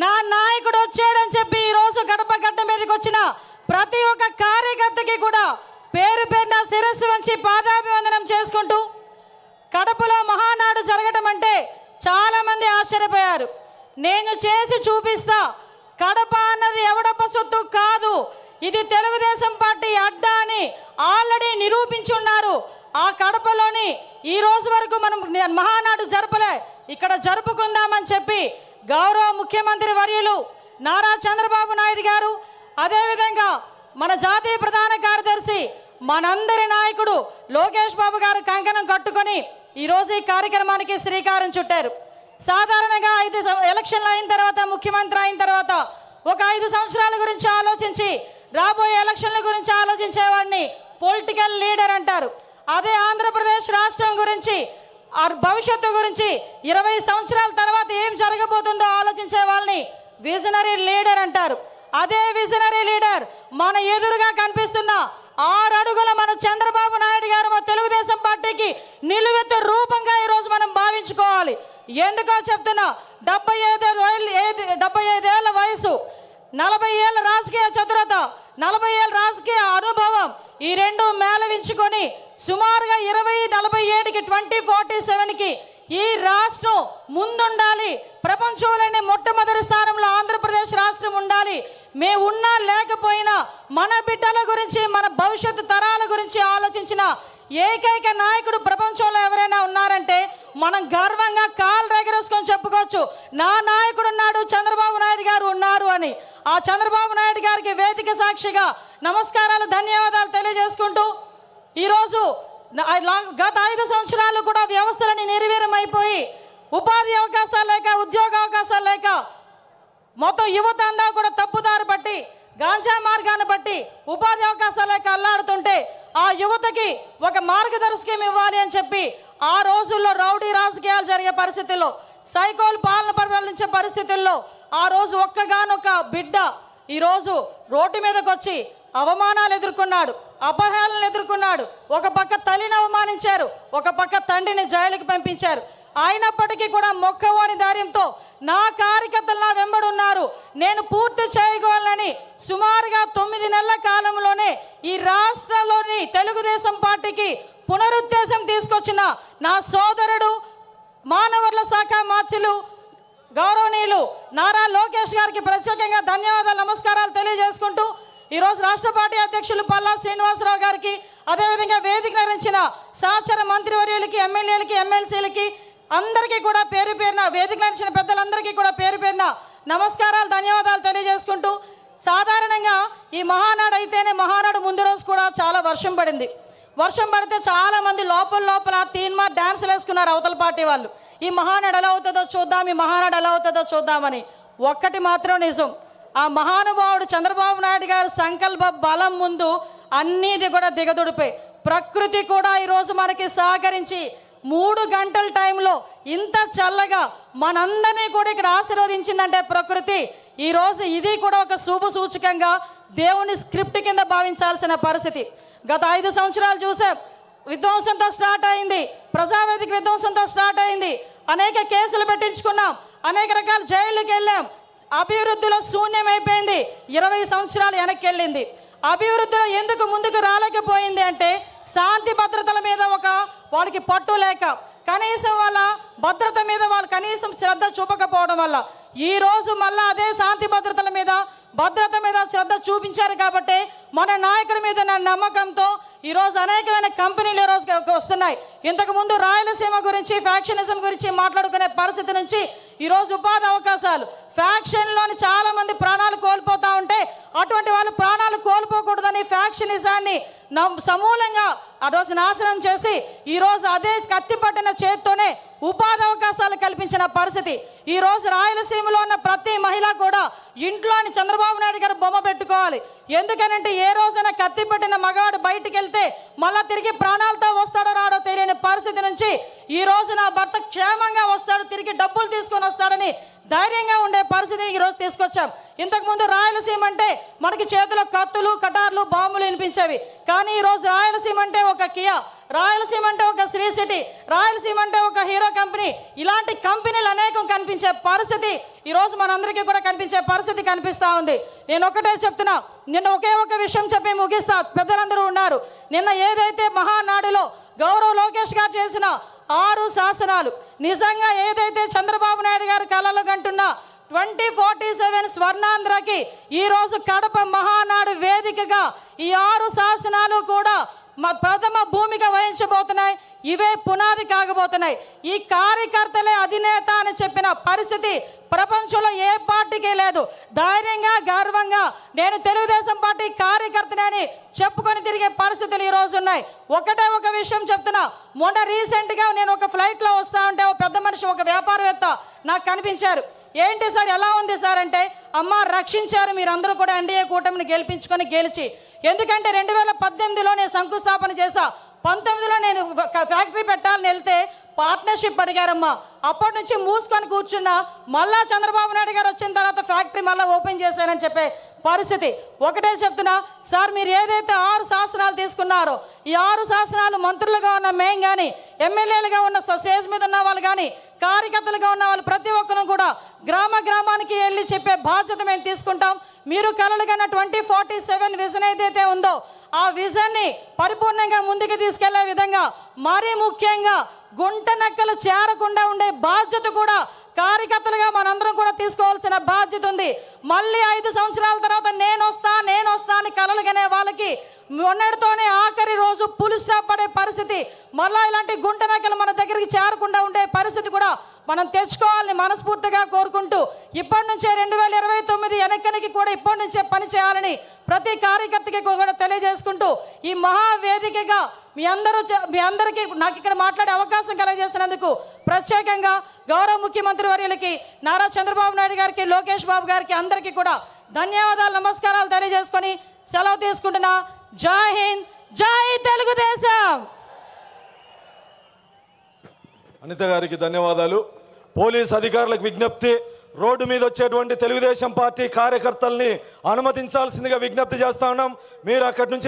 నా నాయకుడు వచ్చాడని చెప్పి ఈరోజు గడప గడ్డ మీదకి వచ్చిన ప్రతి ఒక్క కార్యకర్తకి కూడా పేరు పేరున శిరస్సు వంచి పాదాభివందనం చేసుకుంటూ, కడపలో మహానాడు జరగటం అంటే చాలామంది ఆశ్చర్యపోయారు. నేను చేసి చూపిస్తా, కడప అన్నది ఎవడప్ప సొత్తు కాదు, ఇది తెలుగుదేశం పార్టీ అడ్డా అని ఆల్రెడీ నిరూపించున్నారు. ఆ కడపలోని ఈ రోజు వరకు మనం మహానాడు జరపలే, ఇక్కడ జరుపుకుందామని చెప్పి గౌరవ ముఖ్యమంత్రి వర్యులు నారా చంద్రబాబు నాయుడు గారు, అదేవిధంగా మన జాతీయ ప్రధాన కార్యదర్శి మనందరి నాయకుడు లోకేష్ బాబు గారు కంకణం కట్టుకొని ఈరోజు ఈ కార్యక్రమానికి శ్రీకారం చుట్టారు. సాధారణంగా 5 ఎలక్షన్లు అయిన తర్వాత, ముఖ్యమంత్రి అయిన తర్వాత ఒక 5 సంవత్సరాల గురించి ఆలోచించి రాబోయే ఎలక్షన్ల గురించి ఆలోచించేవాడిని పొలిటికల్ లీడర్ అంటారు. అదే ఆంధ్రప్రదేశ్ రాష్ట్రం గురించి, భవిష్యత్తు గురించి 20 సంవత్సరాల తర్వాత ఏం జరగబోతుందో ఆలోచించే వాళ్ళని విజనరీ లీడర్ అంటారు. అదే విజనరీ లీడర్ మన ఎదురుగా కనిపిస్తున్న 6 అడుగుల మన చంద్రబాబు నాయుడు గారు మన తెలుగుదేశం పార్టీకి నిలువెత్తు రూపంగా ఈరోజు మనం భావించుకోవాలి. ఎందుకో చెప్తున్నా, 75 ఏళ్ళ వయసు, 40 ఏళ్ళ రాజకీయ చతురత, 40 ఏళ్ళ రాజకీయ అనుభవం, ఈ రెండు మేళవించుకొని సుమారుగా 2047కి 2047కి ఈ రాష్ట్రం ముందుండాలి. ప్రపంచంలోనే మొట్టమొదటి స్థానంలో ఆంధ్రప్రదేశ్ రాష్ట్రం ఉండాలి. మేము ఉన్నా లేకపోయినా మన బిడ్డల గురించి, మన భవిష్యత్తు తరాల గురించి ఆలోచించిన ఏకైక నాయకుడు ప్రపంచంలో ఎవరైనా ఉన్నారంటే మనం గర్వంగా కాలు రెగరేసుకొని చెప్పుకోవచ్చు, నా నాయకుడు ఉన్నాడు, చంద్రబాబు నాయుడు గారు ఉన్నారు అని. ఆ చంద్రబాబు నాయుడు గారికి వేదిక సాక్షిగా నమస్కారాలు, ధన్యవాదాలు తెలియజేసుకుంటూ, ఈరోజు గత 5 సంవత్సరాలు కూడా వ్యవస్థలని నిర్వీర్యమైపోయి ఉపాధి అవకాశాలు లేక, ఉద్యోగ అవకాశాలు లేక మొత్తం యువత అంతా కూడా తప్పుదారి పట్టి, గాంజా మార్గాన్ని బట్టి ఉపాధి అవకాశాలు లేక అల్లాడుతుంటే ఆ యువతకి ఒక మార్గదర్శకం ఇవ్వాలి అని చెప్పి ఆ రోజుల్లో రౌడీ రాజకీయాలు జరిగే పరిస్థితుల్లో, సైకోల్ పాలన పరిపాలించే పరిస్థితుల్లో ఆ రోజు ఒక్కగానొక్క బిడ్డ ఈరోజు రోడ్డు మీదకి వచ్చి అవమానాలు ఎదుర్కొన్నాడు, అపహేళనలు ఎదుర్కొన్నాడు. ఒక పక్క తల్లిని అవమానించారు, ఒక పక్క తండ్రిని జైలుకి పంపించారు. అయినప్పటికీ కూడా మొక్కవోని ధైర్యంతో నా కార్యకర్తలు నా వెంబడున్నారు, నేను పూర్తి చేయగలనని సుమారుగా 9 నెలల కాలంలోనే ఈ రాష్ట్రంలోని తెలుగుదేశం పార్టీకి పునరుద్ధేశం తీసుకొచ్చిన నా సోదరుడు, మానవవనరుల శాఖ మంత్రులు గౌరవనీయులు నారా లోకేష్ గారికి ప్రత్యేకంగా ధన్యవాదాలు, నమస్కారాలు తెలియజేసుకుంటూ, ఈరోజు రాష్ట్ర పార్టీ అధ్యక్షులు పల్లా శ్రీనివాసరావు గారికి, అదేవిధంగా వేదిక నిర్వహించిన సహచర మంత్రివర్యులకి, ఎమ్మెల్యేలకి, ఎమ్మెల్సీలకి అందరికీ కూడా పేరు పేరున, వేదిక నిర్వహించిన పెద్దలందరికీ కూడా పేరు పేరున నమస్కారాలు, ధన్యవాదాలు తెలియజేసుకుంటూ, సాధారణంగా ఈ మహానాడు అయితేనే మహానాడు ముందు రోజు కూడా చాలా వర్షం పడింది. వర్షం పడితే చాలామంది లోపల తీన్మా డ్యాన్సులు వేసుకున్నారు అవతల పార్టీ వాళ్ళు. ఈ మహానాడు ఎలా అవుతుందో చూద్దాం, ఈ మహానాడు ఎలా అవుతుందో చూద్దామని. ఒక్కటి మాత్రం నిజం, ఆ మహానుభావుడు చంద్రబాబు నాయుడు గారి సంకల్ప బలం ముందు అన్నీది కూడా దిగదుడిపోయి, ప్రకృతి కూడా ఈరోజు మనకి సహకరించి 3 గంటల టైంలో ఇంత చల్లగా మనందరినీ కూడా ఇక్కడ ఆశీర్వదించిందంటే ప్రకృతి, ఈరోజు ఇది కూడా ఒక శుభ సూచకంగా దేవుని స్క్రిప్ట్ కింద భావించాల్సిన పరిస్థితి. గత 5 సంవత్సరాలు చూసాం, విధ్వంసంతో స్టార్ట్ అయింది, ప్రజావేదిక విధ్వంసంతో స్టార్ట్ అయింది, అనేక కేసులు పెట్టించుకున్నాం, అనేక రకాల జైళ్ళకి వెళ్ళాం, అభివృద్ధిలో శూన్యమైపోయింది, 20 సంవత్సరాలు వెనక్కి వెళ్ళింది. అభివృద్ధిలో ఎందుకు ముందుకు రాలేకపోయింది అంటే శాంతి భద్రతల మీద వాళ్ళకి పట్టు లేక, కనీసం వాళ్ళ భద్రత మీద వాళ్ళు కనీసం శ్రద్ధ చూపకపోవడం వల్ల ఈరోజు మళ్ళీ అదే శాంతి భద్రతల మీద, భద్రత మీద శ్రద్ధ చూపించారు. కాబట్టి మన నాయకుడి మీద నా నమ్మకంతో ఈరోజు అనేకమైన కంపెనీలు ఈరోజు వస్తున్నాయి. ఇంతకుముందు రాయలసీమ గురించి, ఫ్యాక్షనిజం గురించి మాట్లాడుకునే పరిస్థితి నుంచి ఈరోజు ఉపాధి అవకాశాలు, ఫ్యాక్షన్లోని చాలామంది ప్రాణాలు కోల్పోతూ ఉంటే అటువంటి వాళ్ళు ప్రాణాలు కోల్పోకూడదని ఫ్యాక్షనిజాన్ని సమూలంగా ఆ రోజు నాశనం చేసి ఈరోజు అదే కత్తి పట్టిన చేత్తోనే ఉపాధి అవకాశాలు కల్పించిన పరిస్థితి. ఈరోజు రాయలసీమలో ఉన్న ప్రతి మహిళ కూడా ఇంట్లోని చంద్రబాబు నాయుడు గారు బొమ్మ పెట్టుకోవాలి. ఎందుకనంటే ఏ రోజైనా కత్తి పట్టిన మగవాడు బయటికి వెళ్తే మళ్ళీ తిరిగి ప్రాణాలతో వస్తాడో రాడో తెలియని పరిస్థితి నుంచి ఈ రోజు నా భర్త క్షేమంగా వస్తాడు, తిరిగి డబ్బులు తీసుకొని వస్తాడని ధైర్యంగా ఉండే పరిస్థితిని ఈరోజు తీసుకొచ్చాం. ఇంతకుముందు రాయలసీమ అంటే మనకి చేతిలో కత్తులు, కటార్లు, బాంబులు వినిపించేవి. కానీ ఈరోజు రాయలసీమ అంటే ఒక కియా, రాయలసీమ అంటే ఒక శ్రీ సిటీ, రాయలసీమ అంటే ఒక హీరో కంపెనీ, ఇలాంటి కంపెనీలు అనేకం కనిపించే పరిస్థితి ఈరోజు మనందరికీ కూడా కనిపించే పరిస్థితి కనిపిస్తూ ఉంది. నేను ఒకటే చెప్తున్నా, నిన్న ఒకే ఒక విషయం చెప్పి ముగిస్తా. పెద్దలందరూ ఉన్నారు. నిన్న ఏదైతే మహానాడులో గౌరవ లోకేష్ గారు చేసిన 6 శాసనాలు, నిజంగా ఏదైతే చంద్రబాబు నాయుడు గారు కలలు కంటున్న 2047 స్వర్ణాంధ్రకి ఈరోజు కడప మహానాడు వేదికగా ఈ 6 శాసనాలు కూడా ప్రథమ భూమిక వహించబోతున్నాయి. ఇవే పునాది కాగబోతున్నాయి. ఈ కార్యకర్తలే అధినేత అని చెప్పిన పరిస్థితి ప్రపంచంలో ఏ పార్టీకి లేదు. ధైర్యంగా గర్వంగా నేను తెలుగుదేశం పార్టీ కార్యకర్తనని చెప్పుకొని తిరిగే పరిస్థితులు ఈరోజు ఉన్నాయి. ఒకటే ఒక విషయం చెప్తున్నా. మొన్న రీసెంట్గా నేను ఒక ఫ్లైట్లో వస్తా ఉంటే ఒక పెద్ద మనిషి, ఒక వ్యాపారవేత్త నాకు కనిపించారు. ఏంటి సార్ ఎలా ఉంది సార్ అంటే, అమ్మ రక్షించారు మీరందరూ కూడా ఎన్డీఏ కూటమిని గెలిచి. ఎందుకంటే 2018లో నేను శంకుస్థాపన చేశా. 19లో నేను ఫ్యాక్టరీ పెట్టాలని వెళ్తే పార్ట్నర్షిప్ అడిగారమ్మా. అప్పటి నుంచి మూసుకొని కూర్చున్నా. మళ్ళా చంద్రబాబు నాయుడు గారు వచ్చిన తర్వాత ఫ్యాక్టరీ మళ్ళీ ఓపెన్ చేశారని చెప్పే పరిస్థితి. ఒకటే చెప్తున్నా సార్, మీరు ఏదైతే 6 శాసనాలు తీసుకున్నారో ఈ 6 శాసనాలు మంత్రులుగా ఉన్న మేము కానీ, ఎమ్మెల్యేలుగా ఉన్న స్టేజ్ మీద ఉన్న వాళ్ళు కానీ, కార్యకర్తలుగా ఉన్న వాళ్ళు ప్రతి ఒక్కరు కూడా గ్రామానికి వెళ్ళి చెప్పే బాధ్యత మేము తీసుకుంటాం. మీరు కలలుగన్న 2047 విజన్ ఏదైతే ఉందో ఆ విజన్ని పరిపూర్ణంగా ముందుకు తీసుకెళ్లే విధంగా, మరీ ముఖ్యంగా గుంట నక్కలు చేరకుండా ఉండే బాధ్యత కూడా కార్యకర్తలుగా మనందరం కూడా తీసుకోవాల్సిన బాధ్యత ఉంది. మళ్ళీ 5 సంవత్సరాల తర్వాత నేను వస్తా అని కలలుగనే వాళ్ళకి మొన్నటితోనే ఆఖరి రోజు పులి స్టాప్ పడే పరిస్థితి, మళ్ళీ ఇలాంటి గుంట నక్కలు మన దగ్గరికి చేరకుండా ఉండే పరిస్థితి కూడా మనం తెచ్చుకోవాలని మనస్ఫూర్తిగా కోరుకుంటూ, ఇప్పటి నుంచే 2029 ఎన్నికలకి కూడా ఇప్పటి నుంచే పని చేయాలని ప్రతి కార్యకర్తకి కూడా తెలియజేసుకుంటూ, ఈ మహావేదికగా మీ అందరికీ నాకు ఇక్కడ మాట్లాడే అవకాశం కలగజేసినందుకు ప్రత్యేకంగా గౌరవ ముఖ్యమంత్రి వర్యులకి, నారా చంద్రబాబు నాయుడు గారికి, లోకేష్ బాబు గారికి అందరికీ కూడా ధన్యవాదాలు, నమస్కారాలు తెలియజేసుకొని సెలవు తీసుకుంటున్నా. జై హింద్, జై తెలుగుదేశం. అనిత గారికి ధన్యవాదాలు. పోలీస్ అధికారులకు విజ్ఞప్తి, రోడ్డు మీద వచ్చేటువంటి తెలుగుదేశం పార్టీ కార్యకర్తల్ని అనుమతించాల్సిందిగా విజ్ఞప్తి చేస్తా ఉన్నాం. మీరు అక్కడి నుంచి